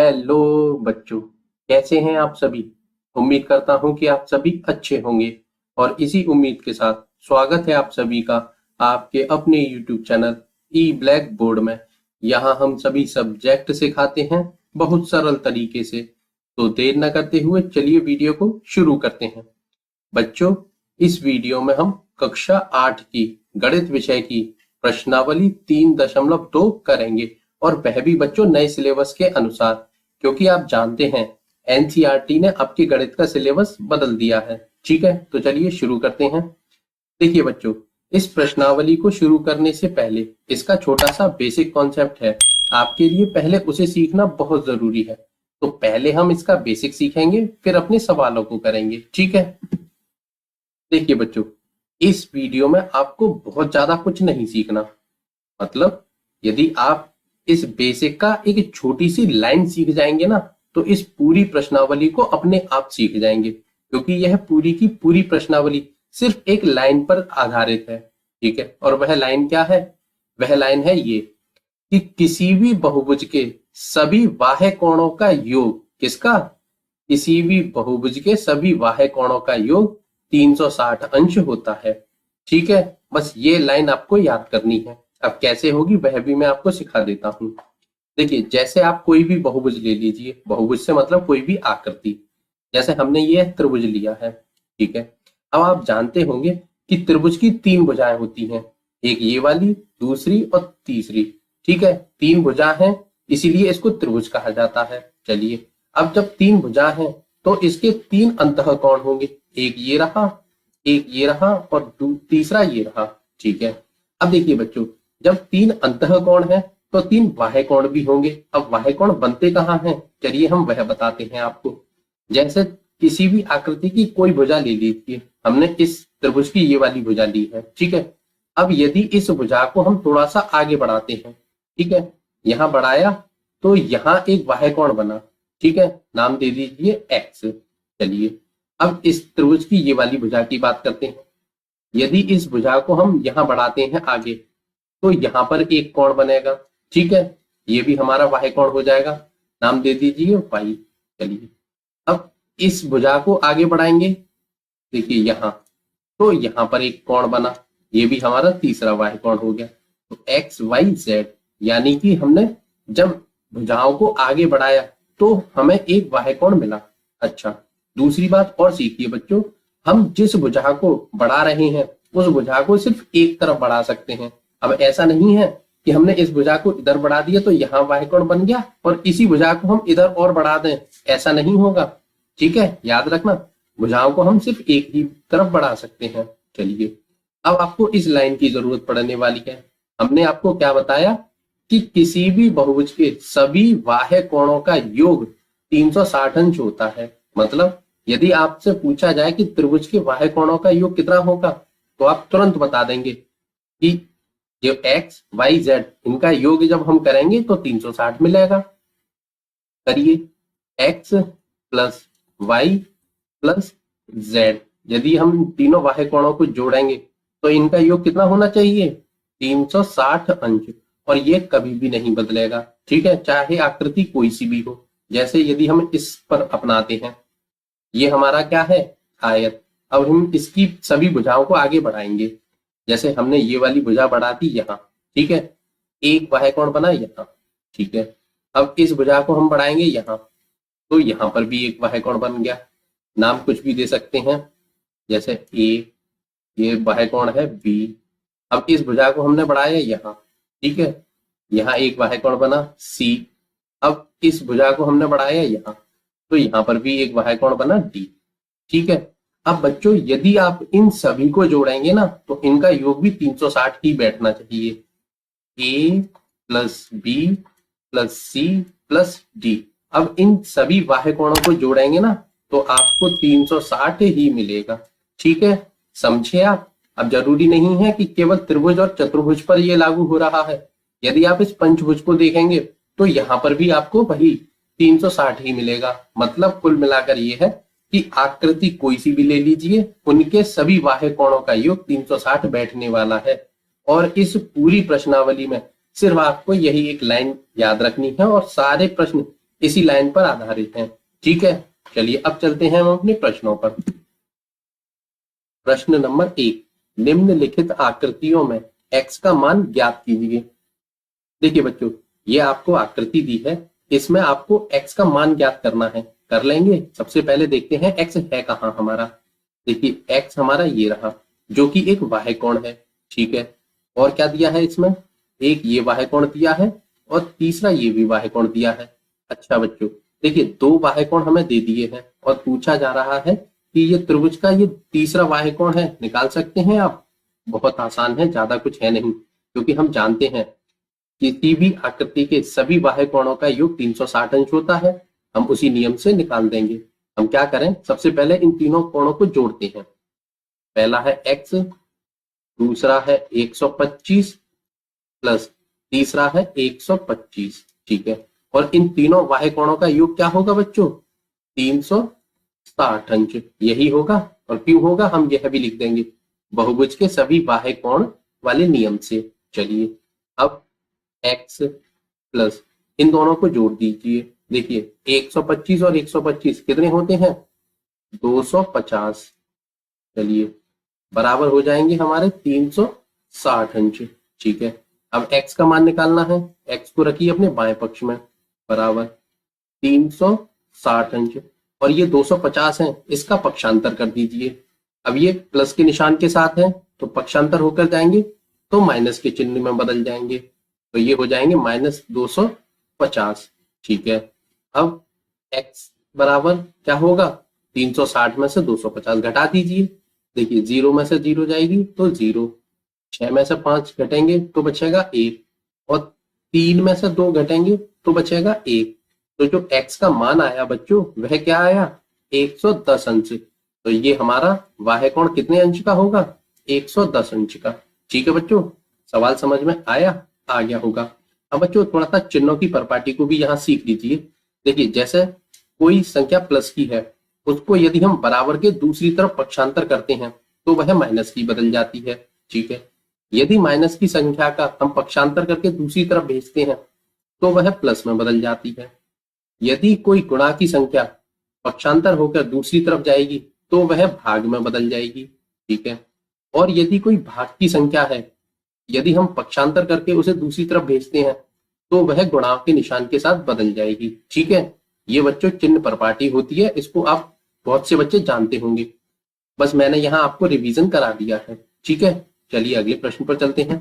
Hello बच्चों, कैसे हैं आप सभी। उम्मीद करता हूं कि आप सभी अच्छे होंगे और इसी उम्मीद के साथ स्वागत है आप सभी का आपके अपने YouTube चैनल ई ब्लैक बोर्ड में। यहाँ हम सभी सब्जेक्ट सिखाते हैं बहुत सरल तरीके से। तो देर न करते हुए चलिए वीडियो को शुरू करते हैं। बच्चों, इस वीडियो में हम कक्षा 8 की गणित विषय की प्रश्नावली 3.2 करेंगे और वह भी बच्चों नए सिलेबस के अनुसार, क्योंकि आप जानते हैं एनसीईआरटी ने आपके गणित का सिलेबस बदल दिया है। ठीक है, तो चलिए शुरू करते हैं। देखिए बच्चों, इस प्रश्नावली को शुरू करने से पहले इसका छोटा सा बेसिक कॉन्सेप्ट है, आपके लिए पहले उसे सीखना बहुत जरूरी है। तो पहले हम इसका बेसिक सीखेंगे, फिर अपने सवालों को करेंगे। ठीक है, देखिए बच्चों, इस वीडियो में आपको बहुत ज्यादा कुछ नहीं सीखना। मतलब यदि आप इस बेसिक का एक छोटी सी लाइन सीख जाएंगे ना, तो इस पूरी प्रश्नावली को अपने आप सीख जाएंगे, क्योंकि यह पूरी की पूरी प्रश्नावली सिर्फ एक लाइन पर आधारित है। ठीक है, और वह लाइन क्या है? वह लाइन है ये कि किसी भी बहुभुज के सभी बाह्य कोणों का योग, किसका? किसी भी बहुभुज के सभी बाह्य कोणों का योग 360 अंश होता है। ठीक है, बस ये लाइन आपको याद करनी है। अब कैसे होगी वह भी मैं आपको सिखा देता हूं। देखिए, जैसे आप कोई भी बहुभुज ले लीजिए, बहुभुज से मतलब कोई भी आकृति। जैसे हमने ये त्रिभुज लिया है। ठीक है, अब आप जानते होंगे कि त्रिभुज की 3 भुजाएं होती हैं, एक ये वाली, दूसरी और तीसरी। ठीक है, 3 भुजा हैं, इसीलिए इसको त्रिभुज कहा जाता है। चलिए, अब जब 3 भुजा हैं तो इसके 3 अंतःकोण होंगे, एक ये रहा, एक ये रहा और तीसरा ये रहा। ठीक है, अब देखिए बच्चों, जब 3 अंतःकोण है तो 3 बाह्य कोण भी होंगे। अब बाह्य कोण बनते कहाँ हैं? चलिए हम वह बताते हैं आपको। जैसे किसी भी आकृति की कोई भुजा ले लीजिए, हमने इस त्रिभुज की ये वाली भुजा ली है। ठीक है, अब यदि इस भुजा को हम थोड़ा सा आगे बढ़ाते हैं, ठीक है, यहां बढ़ाया तो यहां एक बाह्य कोण बना। ठीक है, नाम दे दीजिए एक्स। चलिए, अब इस त्रिभुज की ये वाली भुजा की बात करते हैं। यदि इस भुजा को हम यहां बढ़ाते हैं आगे, तो यहां पर एक कोण बनेगा। ठीक है, ये भी हमारा बाह्य कोण हो जाएगा, नाम दे दीजिए पाई। चलिए, अब इस भुजा को आगे बढ़ाएंगे, देखिए यहां, तो यहां पर एक कोण बना, ये भी हमारा तीसरा बाह्य कोण हो गया। तो एक्स वाई जेड, यानी कि हमने जब भुजाओं को आगे बढ़ाया तो हमें एक बाह्य कोण मिला। अच्छा, दूसरी बात और सीखिए बच्चों, हम जिस भुजा को बढ़ा रहे हैं उस भुजा को सिर्फ एक तरफ बढ़ा सकते हैं। अब ऐसा नहीं है कि हमने इस भुजा को इधर बढ़ा दिया तो यहाँ बाह्य कोण बन गया और इसी भुजा को हम इधर और बढ़ा दें, ऐसा नहीं होगा। ठीक है, याद रखना, भुजाओं को हम सिर्फ एक ही तरफ बढ़ा सकते हैं। चलिए, अब आपको इस लाइन की जरूरत पड़ने वाली है। हमने आपको क्या बताया कि किसी भी बहुभुज के सभी बाह्य कोणों का योग 360 अंश होता है। मतलब यदि आपसे पूछा जाए कि त्रिभुज के बाह्य कोणों का योग कितना होगा, तो आप तुरंत बता देंगे कि जो एक्स वाई जेड, इनका योग जब हम करेंगे तो 360 मिलेगा। करिए, x plus y plus z, यदि हम तीनों बाह्य कोणों को जोड़ेंगे तो इनका योग कितना होना चाहिए? 360 अंश, और ये कभी भी नहीं बदलेगा। ठीक है, चाहे आकृति कोई सी भी हो। जैसे यदि हम इस पर अपनाते हैं, ये हमारा क्या है? आयत। अब हम इसकी सभी भुजाओं को आगे बढ़ाएंगे। जैसे हमने ये वाली भुजा बढ़ा दी यहाँ, ठीक है, एक बाह्य कोण बना यहाँ। ठीक है, अब इस भुजा को हम बढ़ाएंगे यहाँ, तो यहाँ पर भी एक बाह्य कोण बन गया। नाम कुछ भी दे सकते हैं, जैसे ए, ये बाह्य कोण है बी। अब इस भुजा को हमने बढ़ाया यहाँ, ठीक है, यहाँ एक बाह्य कोण बना सी। अब इस भुजा को हमने बढ़ाया यहाँ, तो यहाँ पर भी एक बाह्य कोण बना डी। ठीक है, अब बच्चों यदि आप इन सभी को जोड़ेंगे ना, तो इनका योग भी 360 ही बैठना चाहिए। A plus B plus C plus D. अब इन सभी बाह्य कोणों को जोड़ेंगे ना, तो आपको 360 ही मिलेगा। ठीक है, समझे आप? अब जरूरी नहीं है कि केवल त्रिभुज और चतुर्भुज पर यह लागू हो रहा है। यदि आप इस पंचभुज को देखेंगे तो यहाँ पर भी आपको वही 360 ही मिलेगा। मतलब कुल मिलाकर ये है कि आकृति कोई सी भी ले लीजिए, उनके सभी बाह्य कोणों का योग 360 बैठने वाला है। और इस पूरी प्रश्नावली में सिर्फ आपको यही एक लाइन याद रखनी है और सारे प्रश्न इसी लाइन पर आधारित हैं। ठीक है, चलिए अब चलते हैं हम अपने प्रश्नों पर। प्रश्न नंबर 1, निम्नलिखित आकृतियों में x का मान ज्ञात कीजिए। देखिए बच्चों, ये आपको आकृति दी है, इसमें आपको x का मान ज्ञात करना है। कर लेंगे। सबसे पहले देखते हैं x है कहाँ हमारा। देखिए x हमारा ये रहा, जो कि एक बाह्य कोण है। ठीक है, और क्या दिया है इसमें, एक ये बाह्य कोण दिया है और तीसरा ये भी बाह्य कोण दिया है। अच्छा बच्चों, देखिए दो बाह्य कोण हमें दे दिए हैं और पूछा जा रहा है कि ये त्रिभुज का ये तीसरा बाह्य कोण है, निकाल सकते हैं आप। बहुत आसान है, ज्यादा कुछ है नहीं, क्योंकि हम जानते हैं किसी भी आकृति के सभी बाह्य कोणों का योग 360 अंश होता है। हम उसी नियम से निकाल देंगे। हम क्या करें, सबसे पहले इन तीनों कोणों को जोड़ते हैं। पहला है x, दूसरा है 125 प्लस तीसरा है 125। ठीक है, और इन तीनों बाह्य कोणों का योग क्या होगा बच्चों, 360 अंश। यही होगा, और क्यों होगा हम यह भी लिख देंगे, बहुभुज के सभी बाह्य कोण वाले नियम से। चलिए अब x प्लस इन दोनों को जोड़ दीजिए। देखिए 125 और 125 कितने होते हैं, 250। चलिए बराबर हो जाएंगे हमारे 360 अंश। ठीक है, अब x का मान निकालना है। x को रखिए अपने बाएं पक्ष में, बराबर 360 अंश, और ये 250 है, इसका पक्षांतर कर दीजिए। अब ये प्लस के निशान के साथ है तो पक्षांतर होकर जाएंगे तो माइनस के चिन्ह में बदल जाएंगे, तो ये हो जाएंगे -250। ठीक है, अब x बराबर क्या होगा, 360 में से 250 घटा दीजिए। देखिए 0 में से 0 जाएगी तो 0, 6 में से 5 घटेंगे तो बचेगा 1, और 3 में से 2 घटेंगे तो बचेगा 1। तो जो x का मान आया बच्चों वह क्या आया, 110 अंश। तो ये हमारा बाह्य कोण कितने अंश का होगा, 110 अंश का। ठीक है बच्चों, सवाल समझ में आया, आ गया होगा। अब बच्चों थोड़ा सा चिन्हों की परपाटी को भी यहाँ सीख लीजिए। देखिए जैसे कोई संख्या प्लस की है, उसको यदि हम बराबर के दूसरी तरफ पक्षांतर करते हैं तो वह माइनस की बदल जाती है। ठीक है, यदि माइनस की संख्या का हम पक्षांतर करके दूसरी तरफ भेजते हैं तो वह प्लस में बदल जाती है। यदि कोई गुणा की संख्या पक्षांतर होकर दूसरी तरफ जाएगी तो वह भाग में बदल जाएगी। ठीक है, और यदि कोई भाग की संख्या है, यदि हम पक्षांतर करके उसे दूसरी तरफ भेजते हैं तो वह गुणा के निशान के साथ बदल जाएगी। ठीक है, ये बच्चों चिन्ह परपाटी होती है, इसको आप बहुत से बच्चे जानते होंगे, बस मैंने यहाँ आपको रिवीजन करा दिया है। ठीक है, चलिए अगले प्रश्न पर चलते हैं।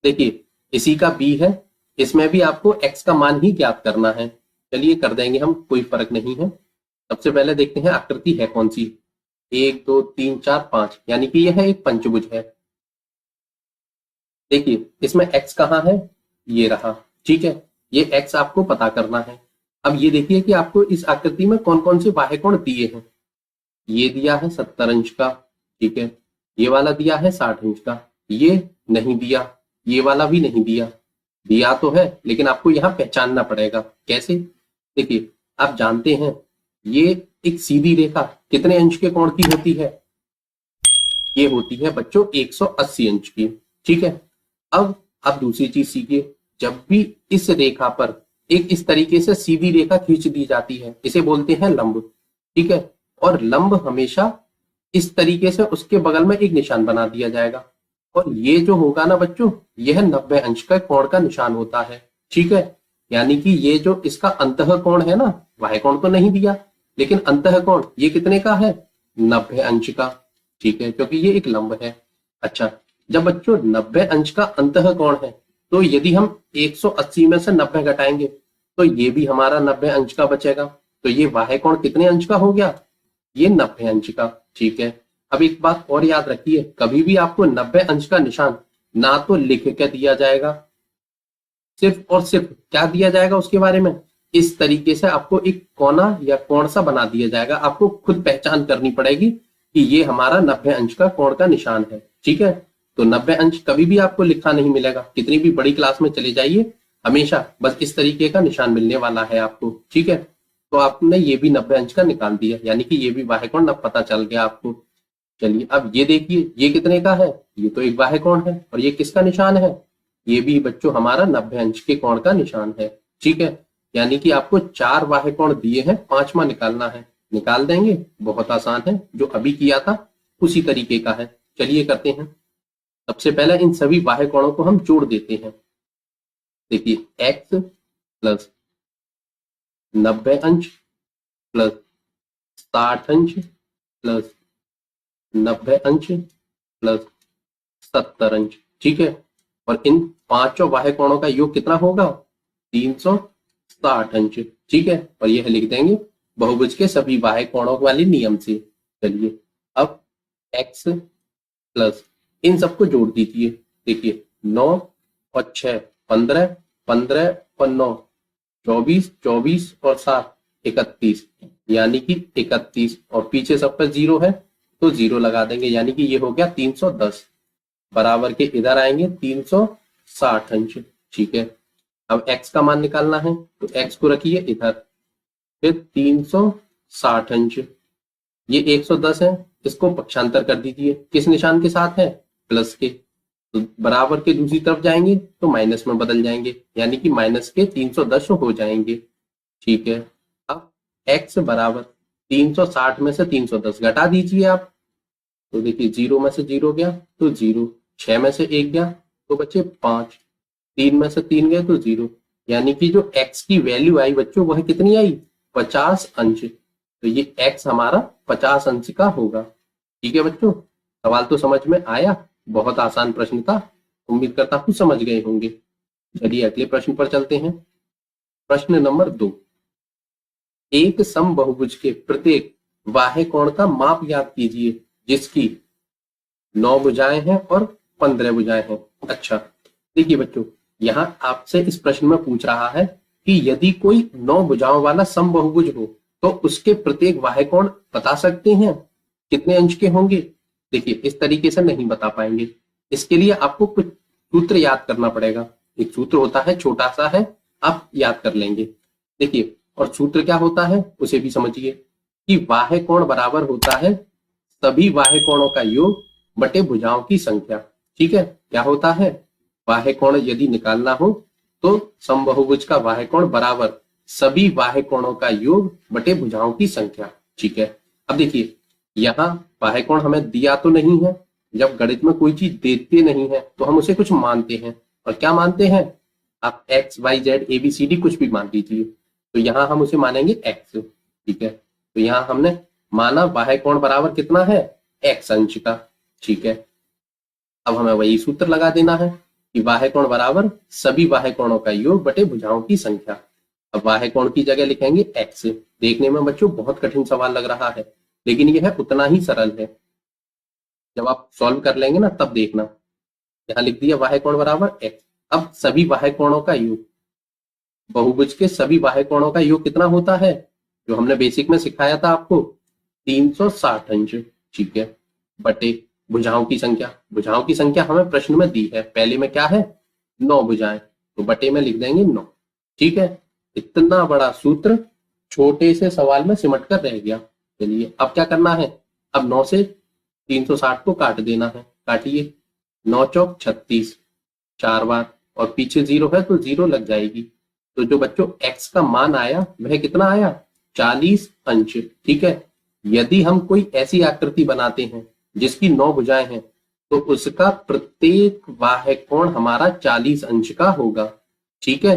देखिए इसी का बी है, इसमें भी आपको x का मान ही ज्ञात करना है। चलिए कर देंगे हम, कोई फर्क नहीं है। सबसे पहले देखते हैं आकृति है कौन सी, 1 2 3 4 5, यानी कि यह एक पंचभुज है। देखिए इसमें x कहाँ है, ये रहा। ठीक है, ये x आपको पता करना है। अब ये देखिए कि आपको इस आकृति में कौन कौन से बाह्य कोण दिए हैं। ये दिया है 70 अंश का। ठीक है, ये वाला दिया है 60 अंश का, ये नहीं दिया, ये वाला भी नहीं दिया। दिया तो है लेकिन आपको यहाँ पहचानना पड़ेगा। कैसे, देखिए आप जानते हैं ये एक सीधी रेखा कितने अंश के कोण की होती है, ये होती है बच्चों 180 अंश की। ठीक है, अब आप दूसरी चीज सीखिए, जब भी इस रेखा पर एक इस तरीके से सीधी रेखा खींच दी जाती है, इसे बोलते हैं लंब। ठीक है, और लंब हमेशा इस तरीके से उसके बगल में एक निशान बना दिया जाएगा, और ये जो होगा ना बच्चों, यह 90 अंश का कोण का निशान होता है। ठीक है, यानी कि ये जो इसका अंतः कोण है ना, बाह्य कोण तो नहीं दिया, लेकिन अंतः कोण ये कितने का है, 90 अंश का। ठीक है, क्योंकि ये एक लंब है। अच्छा, जब बच्चों 90 अंश का अंतः कोण है तो यदि हम 180 में से 90 घटाएंगे तो ये भी हमारा 90 अंश का बचेगा। तो ये बाह्य कोण कितने अंश का हो गया, ये 90 अंश का। ठीक है, अब एक बात और याद रखिए, कभी भी आपको 90 अंश का निशान ना तो लिख के दिया जाएगा, सिर्फ और सिर्फ क्या दिया जाएगा उसके बारे में, इस तरीके से आपको एक कोना या कोण सा बना दिया जाएगा। आपको खुद पहचान करनी पड़ेगी कि ये हमारा 90 अंश का कोण का निशान है। ठीक है, तो 90 अंश कभी भी आपको लिखा नहीं मिलेगा, कितनी भी बड़ी क्लास में चले जाइए, हमेशा बस इस तरीके का निशान मिलने वाला है आपको। ठीक है, तो आपने ये भी 90 अंश का निकाल दिया, यानी कि ये भी बाह्य कोण अब पता चल गया आपको। चलिए अब ये देखिए, ये कितने का है, ये तो एक बाह्य कोण है, और ये किसका निशान है, ये भी बच्चों हमारा 90 अंश के कोण का निशान है। ठीक है, यानी कि आपको 4 बाह्य कोण दिए हैं, 5वां निकालना है। निकाल देंगे, बहुत आसान है, जो अभी किया था उसी तरीके का है। चलिए करते हैं। सबसे पहले इन सभी बाह्य कोणों को हम जोड़ देते हैं। देखिए x प्लस 90 अंश प्लस 60 अंश प्लस 90 अंश प्लस 70 अंश, ठीक है। और इन पांचों बाह्य कोणों का योग कितना होगा? 360 अंश, ठीक है। और यह लिख देंगे बहुभुज के सभी बाह्य कोणों वाले नियम से। चलिए अब x प्लस इन सबको जोड़ दीजिए। देखिए 9 और 6 15, 15 और 9 24, 24 और 7 31, यानी कि 31, और पीछे सब पर 0 है तो 0 लगा देंगे, यानी कि ये हो गया 310। बराबर के इधर आएंगे 360 अंश, ठीक है। अब x का मान निकालना है तो x को रखिए इधर, फिर 360 अंश, ये 110 है, इसको पक्षांतर कर दीजिए। किस निशान के साथ है? प्लस के। तो बराबर के दूसरी तरफ जाएंगे तो माइनस में बदल जाएंगे, यानी कि माइनस के 310 हो जाएंगे, ठीक है। अब x बराबर 360 में से 310 घटा दीजिए आप, तो देखिए 0 में से 0 गया तो 0, 6 में से 1 गया तो बचे 5, 3 में से 3 गए तो 0, यानी कि जो x की वैल्यू आई बच्चों वह कितनी आई? 50 अंश। तो ये x हमारा 50 अंश का होगा, ठीक है बच्चों। सवाल तो समझ में आया, बहुत आसान प्रश्न था, उम्मीद करता हूं समझ गए होंगे। चलिए अगले प्रश्न पर चलते हैं। प्रश्न नंबर 2, एक समबाहुभुज के प्रत्येक बाह्य कोण का माप ज्ञात कीजिए जिसकी 9 भुजाएं हैं और 15 भुजाएं हैं। अच्छा देखिए बच्चों, यहाँ आपसे इस प्रश्न में पूछ रहा है कि यदि कोई 9 भुजाओं वाला समबाहुभुज हो तो उसके प्रत्येक बाह्य कोण बता सकते हैं कितने अंश के होंगे? देखिए इस तरीके से नहीं बता पाएंगे, इसके लिए आपको कुछ सूत्र याद करना पड़ेगा। एक सूत्र होता है, छोटा सा है, आप याद कर लेंगे। देखिए, और सूत्र क्या होता है उसे भी समझिए कि बाह्य कोण बराबर होता है सभी बाह्य कोणों का योग बटे भुजाओं की संख्या, ठीक है। क्या होता है? बाह्य कोण यदि निकालना हो तो समबाहुभुज का बाह्य कोण बराबर सभी बाह्य कोणों का योग बटे भुजाओं की संख्या, ठीक है। अब देखिए यहाँ बाह्य कोण हमें दिया तो नहीं है, जब गणित में कोई चीज देते नहीं है तो हम उसे कुछ मानते हैं, और क्या मानते हैं? आप x, y, z, a, b, c, d कुछ भी मान लीजिए, तो यहाँ हम उसे मानेंगे x, ठीक है। तो यहाँ हमने माना बाह्य कोण बराबर कितना है? x अंश का, ठीक है। अब हमें वही सूत्र लगा देना है कि बाह्य कोण बराबर सभी बाह्य कोणों का योग बटे भुजाओं की संख्या। अब बाह्य कोण की जगह लिखेंगे x। देखने में बच्चों बहुत कठिन सवाल लग रहा है, लेकिन यह उतना ही सरल है। जब आप सॉल्व कर लेंगे ना तब देखना। यहाँ लिख दिया बाह्य कोण बराबर x। अब सभी बाह्य कोणों का योग, बहुभुज के सभी बाह्य कोणों का योग कितना होता है? जो हमने बेसिक में सिखाया था आपको, 360 अंश, ठीक है, बटे भुजाओं की संख्या। भुजाओं की संख्या हमें प्रश्न में दी है, पहले में क्या है? 9 भुजाएं, तो बटे में लिख देंगे 9, ठीक है। इतना बड़ा सूत्र छोटे से सवाल में सिमट कर रह गया। चलिए अब क्या करना है? अब 9 से 360 को काट देना है, काटिए। 9 चौक 36, 4 बार, और पीछे 0 है तो 0 लग जाएगी। तो जो बच्चों x का मान आया वह कितना आया? 40 अंश, ठीक है। यदि हम कोई ऐसी आकृति बनाते हैं जिसकी 9 भुजाएं हैं तो उसका प्रत्येक बाह्य कोण हमारा 40 अंश का होगा, ठीक है।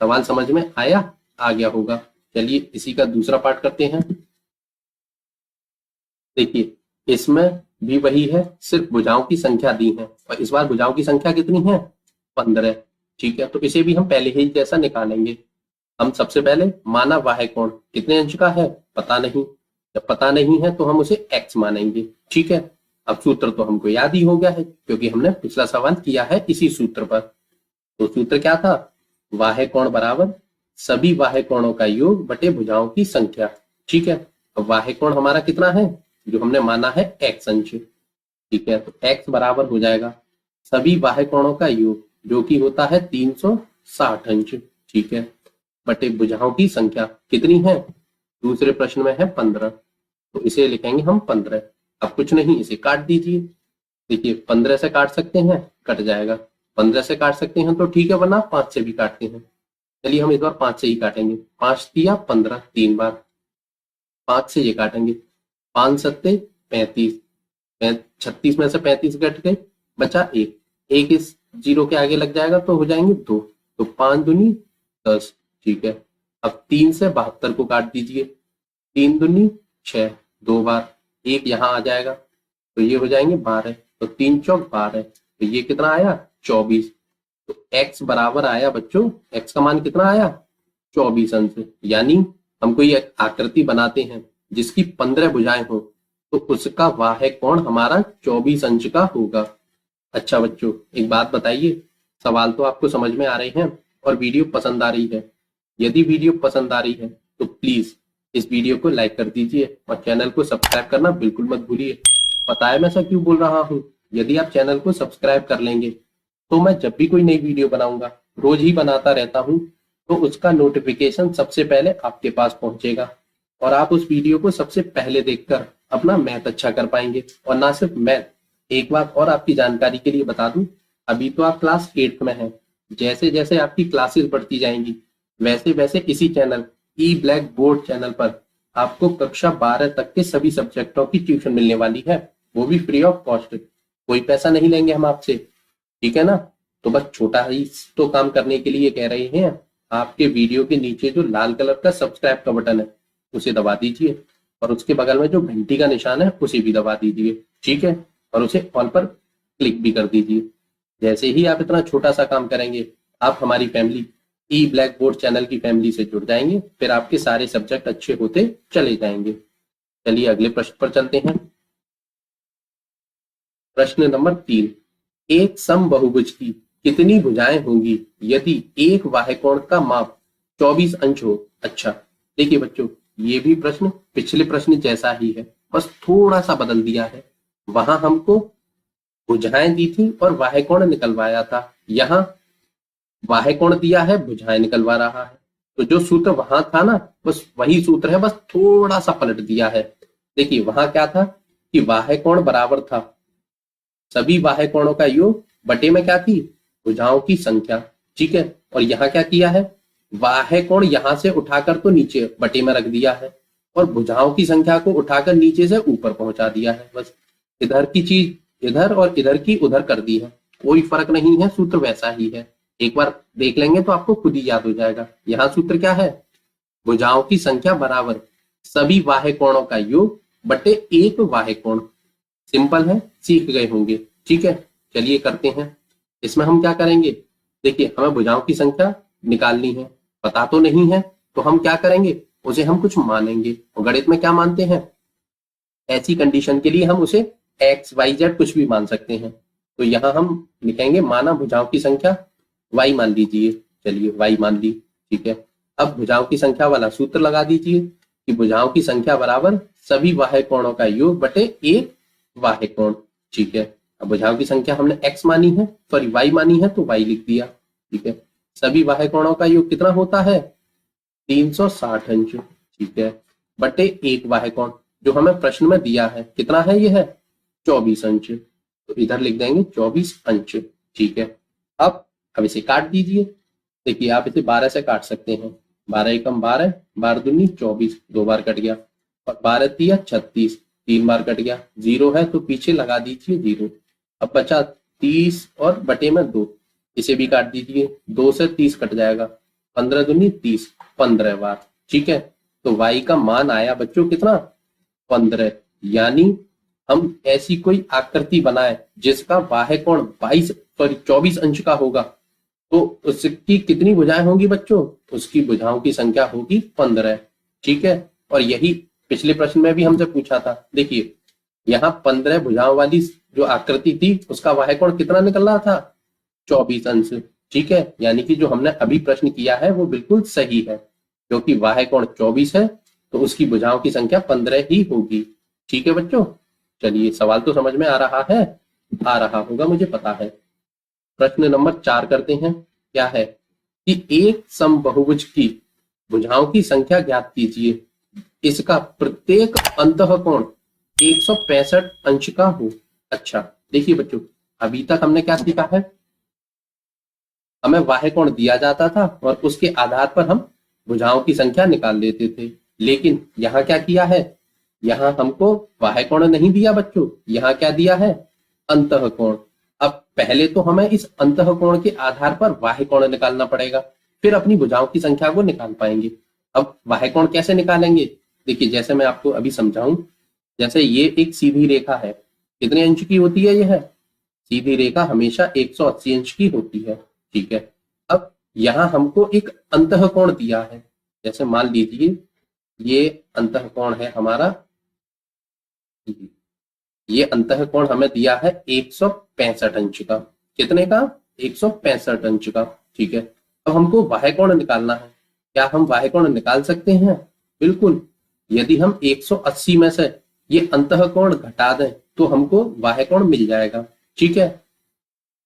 सवाल समझ में आया? आ गया होगा। चलिए इसी का दूसरा पार्ट करते हैं। देखिए इसमें भी वही है, सिर्फ भुजाओं की संख्या दी है, और इस बार भुजाओं की संख्या कितनी है? 15, ठीक है। तो इसे भी हम पहले ही जैसा निकालेंगे। हम सबसे पहले माना बाह्य कोण कितने अंश का है? पता नहीं। जब पता नहीं है तो हम उसे x मानेंगे, ठीक है। अब सूत्र तो हमको याद ही हो गया है क्योंकि हमने पिछला सवाल किया है इसी सूत्र पर। तो सूत्र क्या था? बाह्य कोण बराबर सभी बाह्य कोणों का योग बटे भुजाओं की संख्या, ठीक है। अब बाह्य कोण हमारा कितना है? जो हमने माना है x अंश, ठीक है। तो x बराबर हो जाएगा सभी बाह्य कोणों का योग, जो कि होता है 360 अंश, ठीक है, बटे भुजाओं की संख्या कितनी है? दूसरे प्रश्न में है 15, तो इसे लिखेंगे हम 15। अब कुछ नहीं, इसे काट दीजिए। देखिए 15 से काट सकते हैं, कट जाएगा। 15 से काट सकते हैं तो ठीक है, वरना 5 से भी काटते हैं। चलिए हम इस बार 5 से ही काटेंगे। 5 तिया 15, 3 बार। 5 से ये काटेंगे। 5 सत्ते 35, 36 में से 35 कट गए, बचा एक। एक इस जीरो के आगे लग जाएगा तो हो जाएंगे 2। तो 5 दूनी 10। ठीक है, अब 3 से 72 को काट दीजिए। 3 दूनी 6, 2 बार। एक यहाँ आ जाएगा तो ये हो जाएंगे 12। तो 3 चौक 12, तो ये कितना आया 24। तो x बराबर आया बच्चों, x का मान कितना आया 24 अंश। यानी हम कोई आकृति बनाते हैं जिसकी 15 भुजाएं हो तो उसका वाह कोण हमारा 24 अंश का होगा। अच्छा बच्चों, एक बात बताइए, सवाल तो आपको समझ में आ रहे हैं और वीडियो पसंद आ रही है। यदि वीडियो पसंद आ रही है तो प्लीज इस वीडियो को लाइक कर दीजिए और चैनल को सब्सक्राइब करना बिल्कुल मत भूलिए। पता है मैं ऐसा क्यों बोल रहा हूँ? यदि आप चैनल को सब्सक्राइब कर लेंगे तो मैं जब भी कोई नई वीडियो बनाऊंगा, रोज ही बनाता रहता हूँ, तो उसका नोटिफिकेशन सबसे पहले आपके पास पहुंचेगा और आप उस वीडियो को सबसे पहले देखकर अपना मैथ अच्छा कर पाएंगे। और ना सिर्फ मैथ, एक बात और आपकी जानकारी के लिए बता दूं, अभी तो आप क्लास 8 में हैं। जैसे जैसे आपकी क्लासेस बढ़ती जाएंगी वैसे वैसे इसी चैनल ई ब्लैक बोर्ड चैनल पर आपको कक्षा 12 तक के सभी सब्जेक्टों की ट्यूशन मिलने वाली है, वो भी फ्री ऑफ कॉस्ट। कोई पैसा नहीं लेंगे हम आपसे, ठीक है ना? तो बस छोटा ही तो काम करने के लिए कह रहे हैं, आपके वीडियो के नीचे जो लाल कलर का सब्सक्राइब का बटन है उसे दबा दीजिए और उसके बगल में जो घंटी का निशान है उसे भी दबा दीजिए, ठीक है? और उसे ऑल पर क्लिक भी कर दीजिए। जैसे ही आप इतना छोटा सा काम करेंगे, आप हमारी फैमिली ई ब्लैक बोर्ड चैनल की फैमिली से जुड़ जाएंगे, फिर आपके सारे सब्जेक्ट अच्छे होते चले जाएंगे। चलिए अगले प्रश्न पर चलते हैं। प्रश्न नंबर 3, एक समबाहुभुज की कितनी भुजाएं होंगी यदि एक बाह्यकोण का माप 24 अंश हो? अच्छा, देखिए बच्चों, ये भी प्रश्न पिछले प्रश्न जैसा ही है, बस थोड़ा सा बदल दिया है। वहां हमको भुजाएं दी थी और बाह्यकोण निकलवाया था, यहाँ बाह्यकोण दिया है, भुजाएं निकलवा रहा है। तो जो सूत्र वहां था ना, बस वही सूत्र है, बस थोड़ा सा पलट दिया है। देखिए वहां क्या था कि बाह्यकोण बराबर था सभी बाह्यकोणों का योग बटे में क्या थी भुजाओं की संख्या, ठीक है? और यहाँ क्या किया है, बाह्यकोण यहां से उठाकर तो नीचे बटे में रख दिया है और भुजाओं की संख्या को उठाकर नीचे से ऊपर पहुंचा दिया है। बस इधर की चीज इधर और इधर की उधर कर दी है, कोई फर्क नहीं है, सूत्र वैसा ही है। एक बार देख लेंगे तो आपको खुद ही याद हो जाएगा। यहाँ सूत्र क्या है, भुजाओं की संख्या बराबर सभी बाह्यकोणों का योग बटे एक बाह्यकोण। सिंपल है, सीख गए होंगे, ठीक है? चलिए करते हैं। इसमें हम क्या करेंगे, देखिए हमें भुजाओं की संख्या निकालनी है, पता तो नहीं है, तो हम क्या करेंगे, उसे हम कुछ मानेंगे। और गणित में क्या मानते हैं, ऐसी कंडीशन के लिए हम उसे एक्स वाई जेड कुछ भी मान सकते हैं। तो यहाँ हम लिखेंगे माना भुजाओं की संख्या वाई मान लीजिए, चलिए वाई मान ली, ठीक है? अब भुजाओं की संख्या वाला सूत्र लगा दीजिए कि भुजाओं की संख्या बराबर सभी बाह्यकोणों का योग बटे एक बाह्यकोण, ठीक है? अब भुजाओं की संख्या हमने x मानी है, सॉरी y मानी है, तो y लिख दिया, ठीक है? सभी बाह्यकोणों का योग कितना होता है 360 अंश, ठीक है? बटे एक बाह्यकोण जो हमें प्रश्न में दिया है कितना है, ये है 24 अंश, तो इधर लिख देंगे 24 अंश, ठीक है? अब इसे काट दीजिए। देखिए आप इसे 12 से काट सकते हैं, 12 एकम 12, 12 दूनी 24, 2 बार कट गया, और 12 तिया 36, 3 बार कट गया। जीरो है तो पीछे लगा दीजिए जीरो। अब बचा 30 और बटे में 2, इसे भी काट दीजिए, 2 से 30 कट जाएगा, 15 दूनी 30, 15 बार, ठीक है? तो y का मान आया बच्चों कितना 15। यानी हम ऐसी कोई आकृति बनाए जिसका बाह्यकोण 24 अंश का होगा, तो उसकी कितनी भुजाएं होंगी बच्चों, उसकी भुजाओं की संख्या होगी 15, ठीक है? और यही पिछले प्रश्न में भी हमसे पूछा था। देखिए यहाँ 15 भुजाओं वाली जो आकृति थी उसका बाह्यकोण कितना निकल रहा था 24 अंश, ठीक है? यानी कि जो हमने अभी प्रश्न किया है वो बिल्कुल सही है, क्योंकि बाह्यकोण 24 है तो उसकी भुजाओं की संख्या 15 ही होगी, ठीक है बच्चों? चलिए सवाल तो समझ में आ रहा है, आ रहा होगा मुझे पता है। प्रश्न नंबर 4 करते हैं। क्या है कि एक समबाहुभुज की भुजाओं की संख्या ज्ञात कीजिए, इसका प्रत्येक अंतःकोण 165 अंश का हो। अच्छा देखिए बच्चों, अभी तक हमने क्या सीखा है, हमें बाह्य कोण दिया जाता था और उसके आधार पर हम भुजाओं की संख्या निकाल लेते थे। लेकिन यहाँ क्या किया है, यहाँ हमको बाह्य कोण नहीं दिया बच्चों, यहाँ क्या दिया है, अंतःकोण। अब पहले तो हमें इस अंतःकोण के आधार पर बाह्य कोण निकालना पड़ेगा, फिर अपनी भुजाओं की संख्या को निकाल पाएंगे। अब बाह्य कोण कैसे निकालेंगे, देखिए जैसे मैं आपको अभी समझाऊं। जैसे ये एक सीधी रेखा है, कितने अंश की होती है, यह सीधी रेखा हमेशा 180 अंश की होती है, ठीक है। अब यहाँ हमको एक अंतःकोण दिया है, जैसे मान लीजिए ये अंतःकोण है हमारा, ये अंतःकोण हमें दिया है 165 अंश का। कितने का, 165 अंश का, ठीक है। अब हमको बाह्य कोण निकालना है। क्या हम बाह्य कोण निकाल सकते हैं, बिल्कुल। यदि हम 180 में से ये अंतःकोण घटा दें तो हमको बाह्य कोण मिल जाएगा, ठीक है,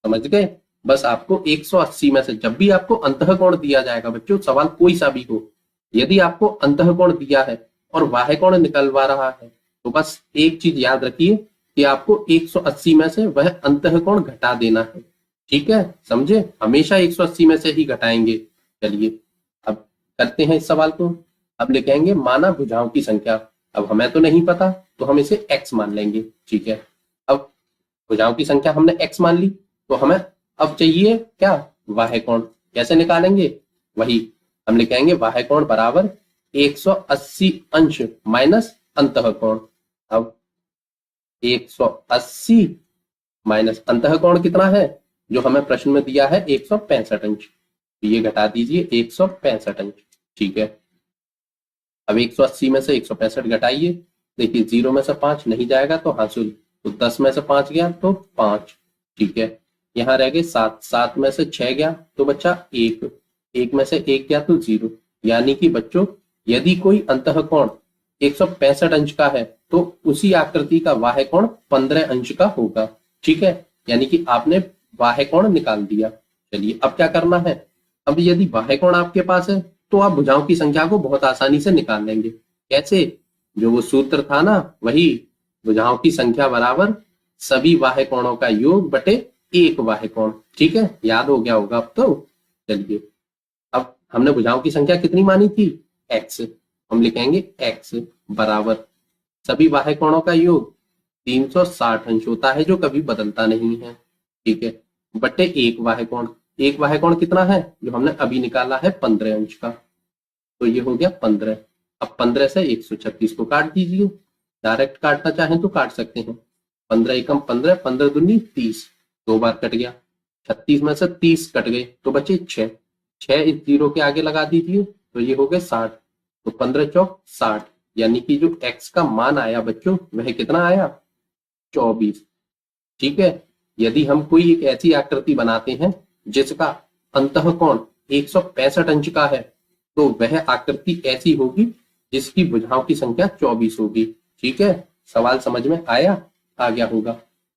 समझ गए। बस आपको 180 में से जब भी आपको अंतःकोण दिया जाएगा बच्चों, सवाल कोई सा भी हो, यदि आपको अंतःकोण दिया है और बाह्य कोण निकलवा रहा है तो बस एक चीज याद रखिए कि आपको 180 में से वह अंतःकोण घटा देना है, ठीक है, समझे। हमेशा 180 में से ही घटाएंगे। चलिए अब करते हैं इस सवाल को। अब लिखेंगे माना भुजाओं की संख्या। अब हमें तो नहीं पता तो हम इसे x मान लेंगे, ठीक है। अब भुजाओं की संख्या हमने x मान ली, तो हमें अब चाहिए क्या, बाह्य कोण। कैसे निकालेंगे, वही हम लिखेंगे बाह्य कोण बराबर 180 अंश माइनस अंतःकोण। अब 180 माइनस अंतःकोण कितना है, जो हमें प्रश्न में दिया है 165 अंश, तो ये घटा दीजिए 165 अंश, ठीक है। अब 180 में से 165 घटाइए, देखिए 0 में से 5 नहीं जाएगा तो हासिल, तो 10 में से 5 गया तो 5, ठीक है। यहाँ रह गए 7, 7 में से 6 गया तो बच्चा 1, 1 में से 1 गया तो 0। यानी कि बच्चों यदि कोई अंतःकोण 165 अंश का है तो उसी आकृति का बाह्य कोण 15 अंश का होगा, ठीक है। यानी कि आपने बाह्य कोण निकाल दिया। चलिए अब क्या करना है, अब यदि बाह्य कोण आपके पास है तो आप भुजाओं की संख्या को बहुत आसानी से निकाल लेंगे। कैसे, जो वो सूत्र था ना, वही भुजाओं की संख्या बराबर सभी बाह्य कोणों का योग बटे एक बाह्य कोण, ठीक है, याद हो गया होगा अब तो। चलिए अब हमने भुजाओं की संख्या कितनी मानी थी, x, हम लिखेंगे x बराबर सभी बाह्य कोणों का योग 360 अंश होता है जो कभी बदलता नहीं है, ठीक है, बटे एक बाह्य कोण। एक बाह्य कोण कितना है, जो हमने अभी निकाला है 15 अंश का, तो ये हो गया 15। अब 15 से 136 को काट दीजिए, डायरेक्ट काटना चाहें तो काट सकते हैं। 15 एकम 15, 15 दूनी 30, 2 बार कट गया। 36 में से 30 कट गए तो बचे 6, 6 इस 0 के आगे लगा दीजिए तो ये हो गए 60, तो 15 चौक 60, यानी कि जो x का मान आया बच्चों वह कितना आया, 24, ठीक है। यदि हम कोई एक ऐसी आकृति बनाते हैं जिसका अंतःकोण 165 अंश का है तो वह आकृति ऐसी होगी जिसकी भुजाओं की संख्या 24 होगी, ठीक है। सवाल समझ में आया, आ गया होगा।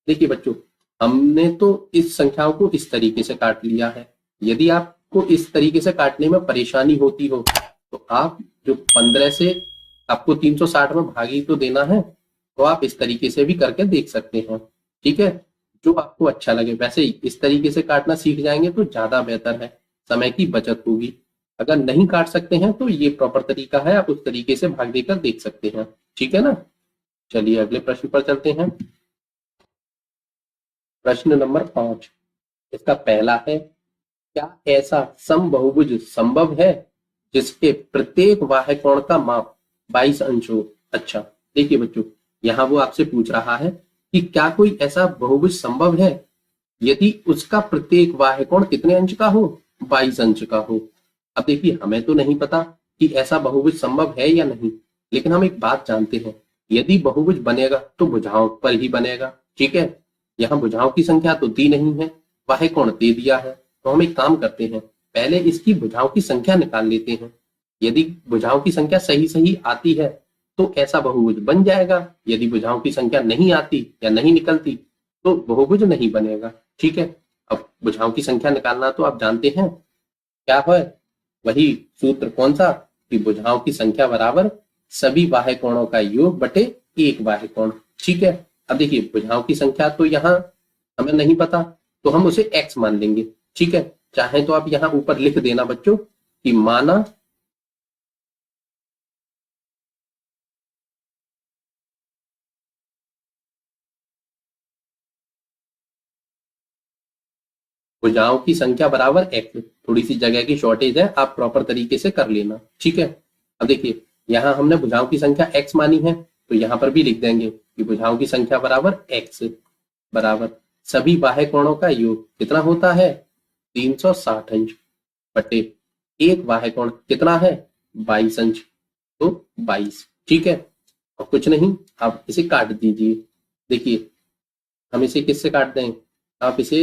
देखिए बच्चों हमने तो इस संख्याओं को इस तरीके से काट लिया है। यदि आपको इस तरीके से काटने में परेशानी होती हो तो आप जो 15 से आपको 360 में भागी तो देना है, तो आप इस तरीके से भी करके देख सकते हैं, ठीक है, जो आपको अच्छा लगे। वैसे इस तरीके से काटना सीख जाएंगे तो ज्यादा बेहतर है, समय की बचत होगी। अगर नहीं काट सकते हैं तो ये प्रॉपर तरीका है, आप उस तरीके से भाग देकर देख सकते हैं, ठीक है ना। चलिए अगले प्रश्न पर चलते हैं। प्रश्न नंबर 5, इसका पहला है, क्या ऐसा समबहुभुज संभव है जिसके प्रत्येक बाह्य कोण का माप 22 अंश हो। अच्छा देखिए बच्चों, यहाँ वो आपसे पूछ रहा है कि क्या कोई ऐसा बहुभुज संभव है यदि उसका प्रत्येक बाह्य कोण कितने अंश का हो, 22 अंश का हो। अब देखिए हमें तो नहीं पता कि ऐसा बहुभुज संभव है या नहीं, लेकिन हम एक बात जानते हैं, यदि बहुभुज बनेगा तो भुजाओं पर ही बनेगा, ठीक है। यहाँ भुजाओं की संख्या तो दी नहीं है, बाह्य कोण दे दिया है, तो हम एक काम करते हैं, पहले इसकी भुजाओं की संख्या निकाल लेते हैं। यदि भुजाओं की संख्या सही सही आती है तो ऐसा बहुभुज बन जाएगा, यदि भुजाओं की संख्या नहीं आती या नहीं निकलती तो बहुभुज नहीं बनेगा, ठीक है। अब भुजाओं की संख्या निकालना तो आप जानते हैं क्या है, वही सूत्र कौन सा, कि भुजाओं की संख्या बराबर सभी बाह्य कोणों का योग बटे एक बाह्य कोण, ठीक है। अब देखिए भुजाओं की संख्या तो यहाँ हमें नहीं पता तो हम उसे x मान लेंगे, ठीक है। चाहे तो आप यहाँ ऊपर लिख देना बच्चों कि माना भुजाओं की संख्या बराबर x। थोड़ी सी जगह की शॉर्टेज है, आप प्रॉपर तरीके से कर लेना, ठीक है। अब देखिए यहाँ हमने भुजाओं की संख्या x मानी है, तो यहाँ पर भी लिख देंगे कि भुजाओं की संख्या बराबर x बराबर सभी बाह्य कोणों का योग कितना होता है 360 अंश बटे एक बाह्य कोण कितना है 22 अंश, तो 22, ठीक है। अब कुछ नहीं, आप इसे काट दीजिए। देखिए हम इसे किससे काट दें, आप इसे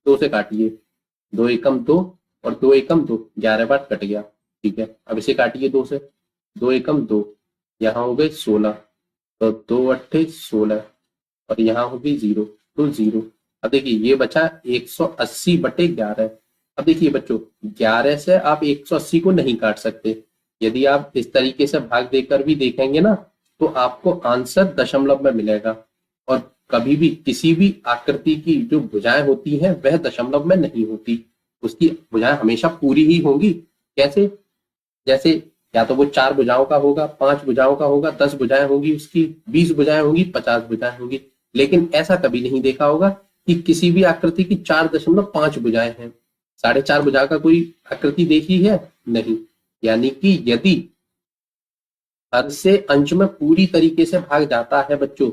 2 से काटिए, 2 एकम 2 और 2 एकम 2, 11 बार कट गया, ठीक है। अब इसे काटिए 2 से, 2 एकम 2, यहाँ हो गए 16, तो 2 अट्ठे 16 और यहाँ हो गई 0, तो 0। अब देखिए ये बचा 180 बटे 11। अब देखिए बच्चों 11 से आप 180 को नहीं काट सकते, यदि आप इस तरीके से भाग देकर भी देखेंगे ना तो आपको आंसर दशमलव में मिलेगा। और कभी भी किसी भी आकृति की जो भुजाएं होती हैं वह दशमलव में नहीं होती, उसकी भुजाएं हमेशा पूरी ही होंगी। कैसे, जैसे या तो वो 4 भुजाओं का होगा, 5 भुजाओं का होगा, 10 भुजाएं होंगी उसकी, 20 भुजाएं होंगी, 50 भुजाएं होंगी। लेकिन ऐसा कभी नहीं देखा होगा कि किसी भी आकृति की 4.5 भुजाएं हैं। 4.5 भुजा का कोई आकृति देखी है नहीं। यानी कि यदि हर से अंश में पूरी तरीके से भाग जाता है बच्चों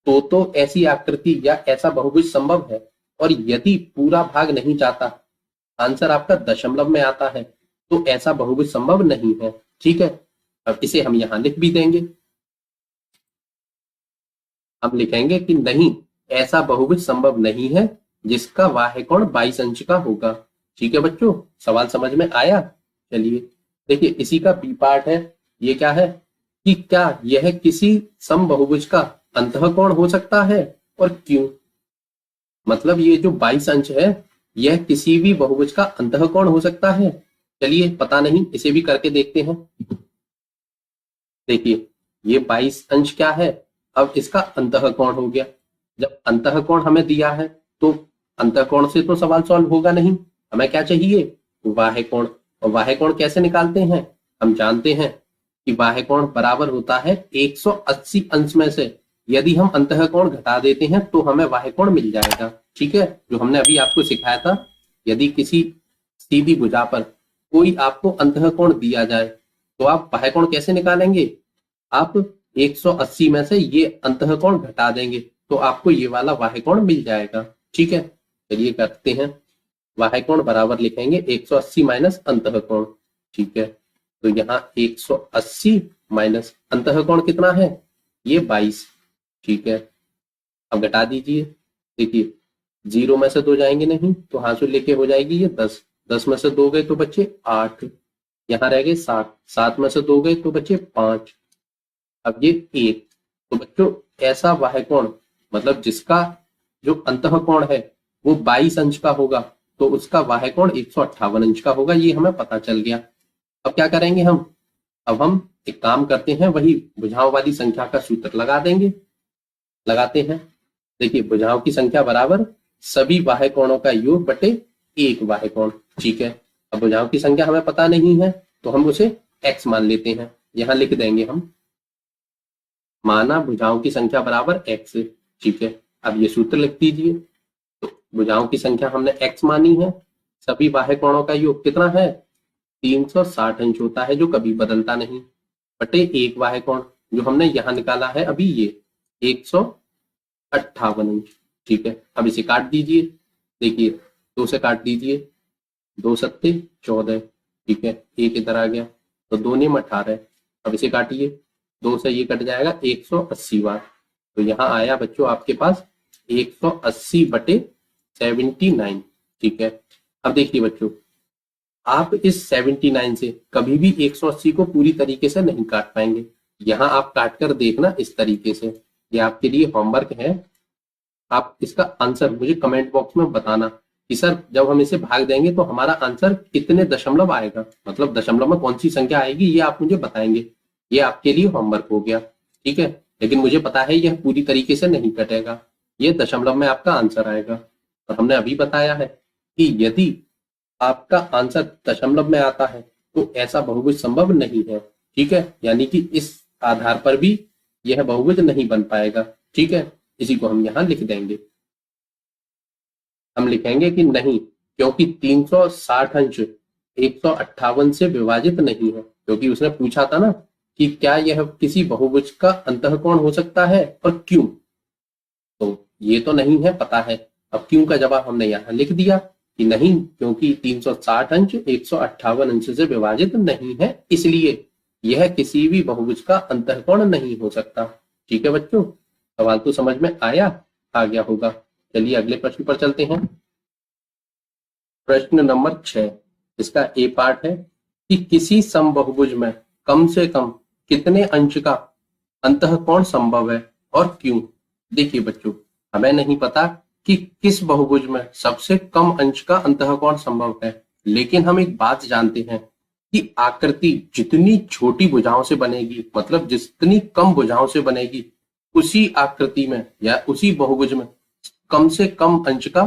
तो ऐसी आकृति या ऐसा बहुभुज संभव है। और यदि पूरा भाग नहीं जाता, आंसर आपका दशमलव में आता है, तो ऐसा बहुभुज संभव नहीं है, ठीक है। अब इसे हम यहां लिख भी देंगे, हम लिखेंगे कि नहीं, ऐसा बहुभुज संभव नहीं है जिसका बाह्य कोण 22 अंश का होगा, ठीक है बच्चों। सवाल समझ में आया। चलिए देखिए इसी का बी पार्ट है, ये क्या है कि क्या यह किसी समबहुभुज का अंतःकोण हो सकता है और क्यों। मतलब ये जो 22 अंश है यह किसी भी बहुभुज का अंतःकोण हो सकता है। चलिए पता नहीं, इसे भी करके देखते हैं। देखिए ये 22 अंश क्या है, अब इसका अंतःकोण हो गया। जब अंतःकोण हमें दिया है तो अंतःकोण से तो सवाल सॉल्व होगा नहीं, हमें क्या चाहिए, बाह्य कोण। और बाह्य कोण कैसे निकालते हैं, हम जानते हैं कि बाह्य कोण बराबर होता है 180 अंश में से यदि हम अंतःकोण घटा देते हैं तो हमें बाह्य कोण मिल जाएगा, ठीक है। जो हमने अभी आपको सिखाया था, यदि किसी सीधी भुजा पर कोई आपको अंतःकोण दिया जाए तो आप बाह्य कोण कैसे निकालेंगे, आप 180 में से ये अंतःकोण घटा देंगे तो आपको ये वाला बाह्य कोण मिल जाएगा, ठीक है। चलिए करते हैं, बाह्य कोण बराबर लिखेंगे 180 माइनस अंतःकोण, ठीक है। तो यहाँ 180 माइनस अंतःकोण कितना है, ये 22, ठीक है। अब घटा दीजिए, देखिए 0 में से 2 जाएंगे नहीं तो हासिल लेके हो जाएगी ये 10, 10 में से 2 गए तो बचे 8, यहाँ रह गए 7, 7 में से 2 गए तो बचे 5, अब ये 1। तो बच्चों ऐसा बाह्य कोण मतलब जिसका जो अंतःकोण है वो 22 अंश का होगा तो उसका बाह्य कोण 158 अंश का होगा, ये हमें पता चल गया। अब क्या करेंगे हम, अब हम एक काम करते हैं, वही भुजाओं वाली संख्या का सूत्र लगा देंगे। लगाते हैं, देखिए भुजाओं की संख्या बराबर सभी बाह्य कोणों का योग बटे एक बाह्य कोण, ठीक है। अब भुजाओं की संख्या हमें पता नहीं है तो हम उसे x मान लेते हैं, यहां लिख देंगे हम, माना भुजाओं की संख्या बराबर x, ठीक है। अब ये सूत्र लिख दीजिए, तो भुजाओं की संख्या हमने x मानी है, सभी बाह्य कोणों का योग कितना है 360 अंश होता है जो कभी बदलता नहीं, बटे एक बाह्य कोण जो हमने यहाँ निकाला है अभी ये 158 अंश, ठीक है। अब इसे काट दीजिए, देखिए 2 से काट दीजिए, 2 सत्ते 14, ठीक है। एक इधर आ गया तो 2 नियम 18, अब इसे काटिए, 2 से ये कट जाएगा 180 बार, तो यहाँ आया बच्चों आपके पास 180 बटे 79, ठीक है। अब देखिए बच्चों आप इस 79 से कभी भी 180 को पूरी तरीके से नहीं काट पाएंगे, यहाँ आप काट कर देखना इस तरीके से, ये आपके लिए होमवर्क है। आप इसका आंसर मुझे कमेंट बॉक्स में बताना कि सर जब हम इसे भाग देंगे तो हमारा आंसर कितने दशमलव आएगा, मतलब दशमलव में कौन सी संख्या आएगी ये आप मुझे बताएंगे। ये आपके लिए होमवर्क हो गया, ठीक है। लेकिन मुझे पता है यह पूरी तरीके से नहीं कटेगा, ये दशमलव में आपका आंसर आएगा। और हमने अभी बताया है कि यदि आपका आंसर दशमलव में आता है तो ऐसा बहुभुज संभव नहीं है। ठीक है, यानी कि इस आधार पर भी यह बहुभुज नहीं बन पाएगा। ठीक है, इसी को हम यहां लिख देंगे। हम लिखेंगे कि नहीं, क्योंकि 360 अंश 158 से विभाजित नहीं है, क्योंकि उसने पूछा था ना कि क्या यह किसी बहुभुज का अंतःकोण हो सकता है और क्यों। तो ये तो नहीं है पता है, अब क्यों का जवाब हमने यहाँ लिख दिया कि नहीं, क्योंकि 360 अंश 158 अंश से विभाजित नहीं है, इसलिए यह किसी भी बहुभुज का अंतःकोण नहीं हो सकता। ठीक है बच्चों, सवाल तो समझ में आ गया होगा। चलिए अगले प्रश्न पर चलते हैं। प्रश्न नंबर 6, इसका ए पार्ट है कि किसी समबहुभुज में कम से कम कितने अंश का अंतःकोण संभव है और क्यों। देखिए बच्चों, हमें नहीं पता कि किस बहुभुज में सबसे कम अंश का अंतःकोण संभव है, लेकिन हम एक बात जानते हैं कि आकृति जितनी छोटी भुजाओं से बनेगी, मतलब जितनी कम भुजाओं से बनेगी, उसी आकृति में या उसी बहुभुज में कम से कम अंश का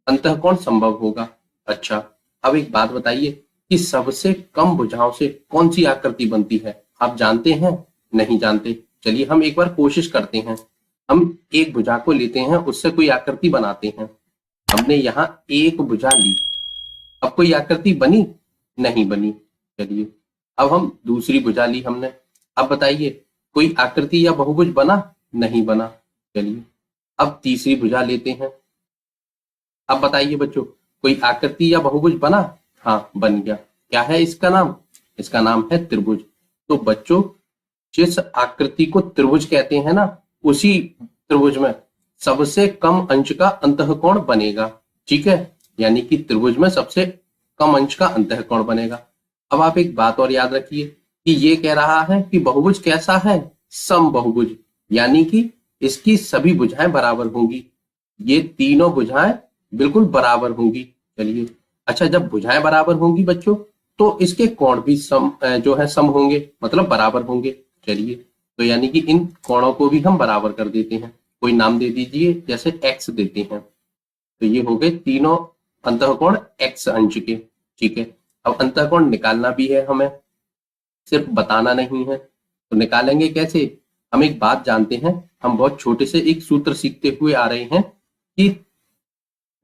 अंतःकोण संभव होगा। अच्छा, अब एक बात बताइए कि सबसे कम भुजाओं से कौन सी आकृति बनती है, आप जानते हैं? नहीं जानते। चलिए हम एक बार कोशिश करते हैं। हम एक भुजा को लेते हैं, उससे कोई आकृति बनाते हैं। हमने यहाँ एक भुजा ली, अब कोई आकृति बनी? नहीं बनी। चलिए अब हम दूसरी भुजा ली हमने, अब बताइए कोई आकृति या बहुभुज बना? नहीं बना। चलिए अब तीसरी भुजा लेते हैं, अब बताइए बच्चों कोई आकृति या बहुभुज बना? हाँ बन गया। क्या है इसका नाम? इसका नाम है त्रिभुज। तो बच्चों जिस आकृति को त्रिभुज कहते हैं ना, उसी त्रिभुज में सबसे कम अंश का अंतःकोण बनेगा। ठीक है, यानी कि त्रिभुज में सबसे कम अंश का अंतःकोण बनेगा। अब आप एक बात और याद रखिए कि ये कह रहा है कि बहुभुज कैसा है? समबहुभुज, यानी कि इसकी सभी भुजाएं बराबर होंगी, ये तीनों भुजाएं बिल्कुल बराबर होंगी। चलिए अच्छा, जब भुजाएं बराबर होंगी बच्चों तो इसके कोण भी जो है सम होंगे, मतलब बराबर होंगे। चलिए तो यानी कि इन कोणों को भी हम बराबर कर देते हैं, कोई नाम दे दीजिए, जैसे x देते हैं। तो ये हो गए तीनों अंतःकोण x अंश के। ठीक है, अब अंतःकोण निकालना भी है हमें, सिर्फ बताना नहीं है। तो निकालेंगे कैसे? हम एक बात जानते हैं, हम बहुत छोटे से एक सूत्र सीखते हुए आ रहे हैं कि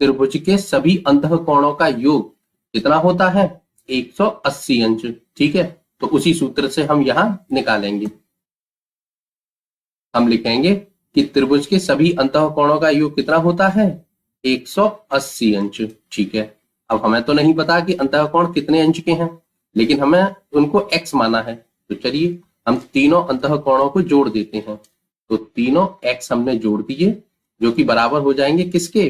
त्रिभुज के सभी अंतःकोणों का योग कितना होता है? 180 अंश। ठीक है, तो उसी सूत्र से हम यहां निकालेंगे। हम लिखेंगे कि त्रिभुज के सभी अंतःकोणों का योग कितना होता है? 180 अंश। ठीक है, अब हमें तो नहीं पता कि अंतःकोण कितने अंश के हैं, लेकिन हमें उनको x माना है। तो चलिए हम तीनों अंतःकोणों को जोड़ देते हैं। तो तीनों x हमने जोड़ दिए, जो कि बराबर हो जाएंगे किसके?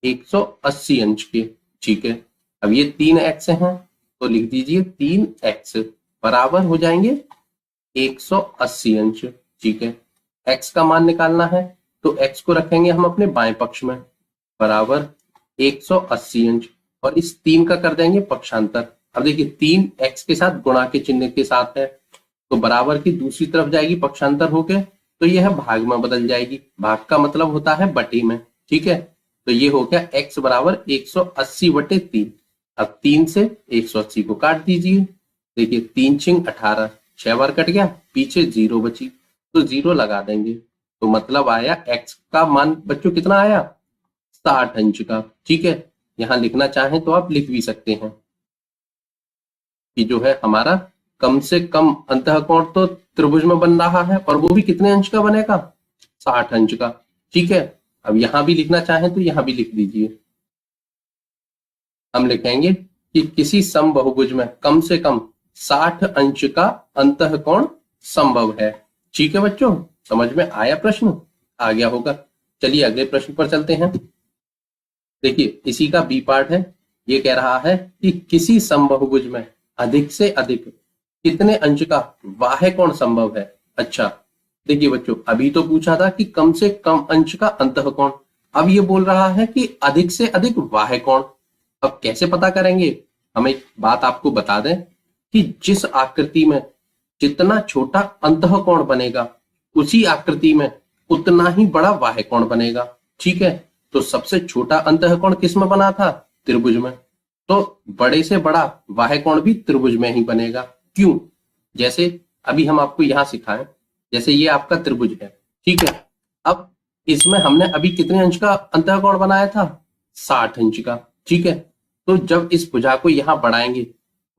180 अंश के। ठीक है, अब ये 3x हैं, तो लिख दीजिए 3x बराबर हो जाएंगे 180 अंश। ठीक है, x का मान निकालना है, तो x को रखेंगे हम अपने बाएं पक्ष में, बराबर 180 अंश, और इस 3 का कर देंगे पक्षांतर। अब देखिए 3 x के साथ गुणा के चिन्ह के साथ है, तो बराबर की दूसरी तरफ जाएगी पक्षांतर होके, तो यह भाग में बदल जाएगी। भाग का मतलब होता है बटे में। ठीक है, तो ये हो गया x बराबर 180 बटे 3। अब 3 से 180 को काट दीजिए, देखिए 3 छिंग 18, 6 बार कट गया, पीछे 0 बची, तो 0 लगा देंगे। तो मतलब आया x का मान बच्चों कितना आया? 60 अंश का। ठीक है, यहां लिखना चाहें तो आप लिख भी सकते हैं कि जो है हमारा कम से कम अंतःकोण तो त्रिभुज में बन रहा है, और वो भी कितने अंश का बनेगा? 60 अंश का। ठीक है, अब यहां भी लिखना चाहें तो यहां भी लिख दीजिए। हम लिखेंगे कि किसी समबहुभुज में कम से कम 60 अंश का अंतःकोण संभव है। ठीक है बच्चों, समझ में आया? प्रश्न आ गया होगा। चलिए अगले प्रश्न पर चलते हैं। देखिए इसी का बी पार्ट है, ये कह रहा है कि किसी समबहुभुज में अधिक से अधिक कितने अंश का बाह्य कोण संभव है। अच्छा देखिए बच्चों, अभी तो पूछा था कि कम से कम अंश का अंतःकोण, अब ये बोल रहा है कि अधिक से अधिक बाह्य कोण। अब कैसे पता करेंगे? हम एक बात आपको बता दें कि जिस आकृति में जितना छोटा अंतःकोण बनेगा, उसी आकृति में उतना ही बड़ा बाह्य कोण बनेगा। ठीक है, तो सबसे छोटा अंतःकोण किस में बना था? त्रिभुज में। तो बड़े से बड़ा बाह्य कोण भी त्रिभुज में ही बनेगा। क्यों? जैसे अभी हम आपको यहां सिखाएं, जैसे ये आपका त्रिभुज है, ठीक है। अब इसमें हमने अभी कितने अंश का अंतःकोण बनाया था? 60 अंश का, ठीक है। तो जब इस भुजा को यहां बढ़ाएंगे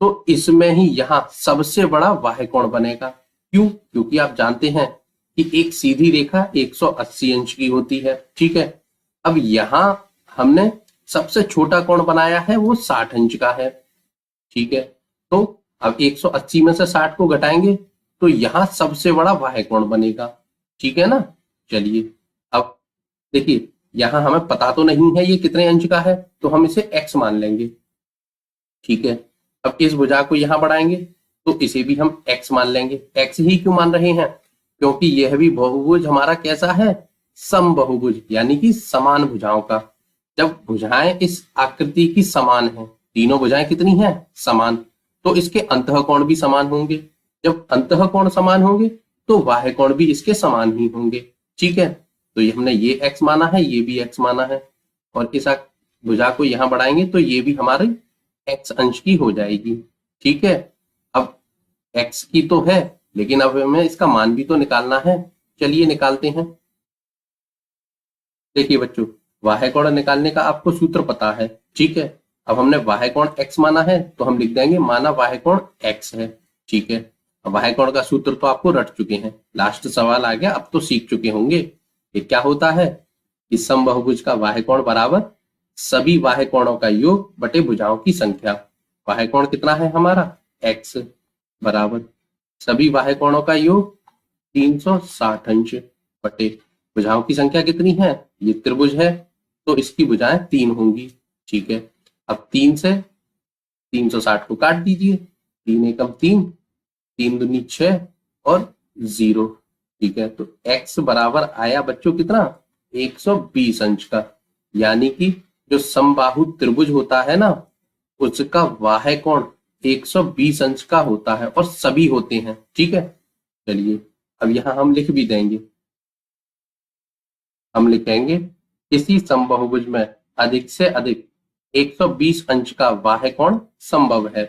तो इसमें ही यहां सबसे बड़ा बाह्य कोण बनेगा। क्यों? क्योंकि आप जानते हैं कि एक सीधी रेखा 180 अंश की होती है, ठीक है। अब यहां हमने सबसे छोटा कोण बनाया है, वो 60 अंश का है, ठीक है। तो अब 180 में से 60 को घटाएंगे तो यहां सबसे बड़ा बाह्य कोण बनेगा, ठीक है ना। चलिए अब देखिए, यहां हमें पता तो नहीं है ये कितने अंश का है, तो हम इसे x मान लेंगे, ठीक है। अब इस भुजा को यहां बढ़ाएंगे तो इसे भी हम x मान लेंगे। x ही क्यों मान रहे हैं? क्योंकि यह भी बहुभुज हमारा कैसा है? समबाहुभुज, यानी कि समान भुजाओं का। जब भुजाएं इस आकृति की समान है, तीनों भुजाएं कितनी हैं? समान, तो इसके अंतःकोण भी समान होंगे। जब अंतःकोण समान होंगे तो बाह्य कोण भी इसके समान ही होंगे, ठीक है। तो ये हमने ये x माना है, ये भी x माना है, और इस भुजा को यहां बढ़ाएंगे तो ये भी हमारे x अंश की हो जाएगी, ठीक है। अब x की तो है, लेकिन अब हमें इसका मान भी तो निकालना है। चलिए निकालते हैं। देखिए बच्चों, बाह्य कोण निकालने का आपको सूत्र पता है, ठीक है। अब हमने बाह्य कोण x माना है तो हम लिख देंगे माना बाह्य कोण x है, ठीक है। अब बाह्य कोण का सूत्र तो आपको रट चुके हैं, लास्ट सवाल आ गया, अब तो सीख चुके होंगे। ये क्या होता है कि समबाहुभुज का बाह्य कोण बराबर सभी बाह्य कोणों का योग बटे भुजाओं की संख्या। बाह्य कोण कितना है हमारा? x बराबर सभी बाह्य कोणों का योग 360 अंश बटे भुजाओं की संख्या कितनी है? ये त्रिभुज है तो इसकी भुजाएं 3 होंगी, ठीक है। अब 3 से 360 को काट दीजिए, 3 एकम 3, 3 दूनी 6 और 0, ठीक है। तो x बराबर आया बच्चों कितना? 120 अंश का, यानी कि जो समबाहु त्रिभुज होता है ना, उसका बाह्य कोण 120 अंश का होता है, और सभी होते हैं, ठीक है। चलिए अब यहां हम लिख भी देंगे, हम लिखेंगे किसी समबाहुभुज में अधिक से अधिक 120 अंश का बाह्य कोण संभव है,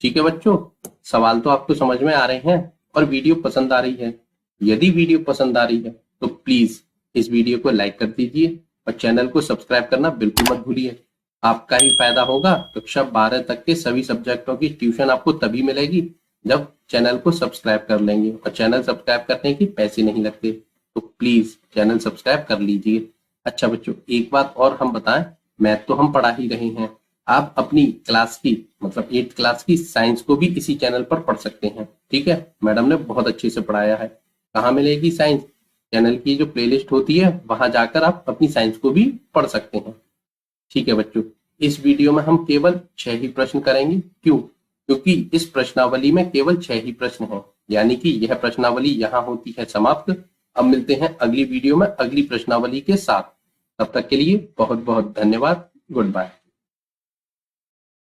ठीक है बच्चों। सवाल तो आपको समझ में आ रहे हैं और वीडियो पसंद आ रही है। यदि वीडियो पसंद आ रही है तो प्लीज इस वीडियो को लाइक कर दीजिए और चैनल को सब्सक्राइब करना बिल्कुल मत भूलिए। आपका ही फायदा होगा। कक्षा 12 तक के सभी सब्जेक्टों की ट्यूशन आपको तभी मिलेगी जब चैनल को सब्सक्राइब कर लेंगे, और चैनल सब्सक्राइब करने के पैसे नहीं लगते, तो प्लीज चैनल सब्सक्राइब कर लीजिए। अच्छा बच्चों, एक बात और हम बताएं, मैथ तो हम पढ़ा ही रहे हैं, आप अपनी क्लास की मतलब 8th क्लास की साइंस को भी इसी चैनल पर पढ़ सकते हैं, ठीक है। मैडम ने बहुत अच्छे से पढ़ाया है। कहाँ मिलेगी साइंस? चैनल की जो प्लेलिस्ट होती है वहां जाकर आप अपनी साइंस को भी पढ़ सकते हैं, ठीक है बच्चों। इस वीडियो में हम केवल 6 ही प्रश्न करेंगे। क्यों? क्योंकि इस प्रश्नावली में केवल 6 ही प्रश्न हैं, यानी कि यह प्रश्नावली यहाँ होती है समाप्त। अब मिलते हैं अगली वीडियो में अगली प्रश्नावली के साथ। तब तक के लिए बहुत बहुत धन्यवाद। Good bye.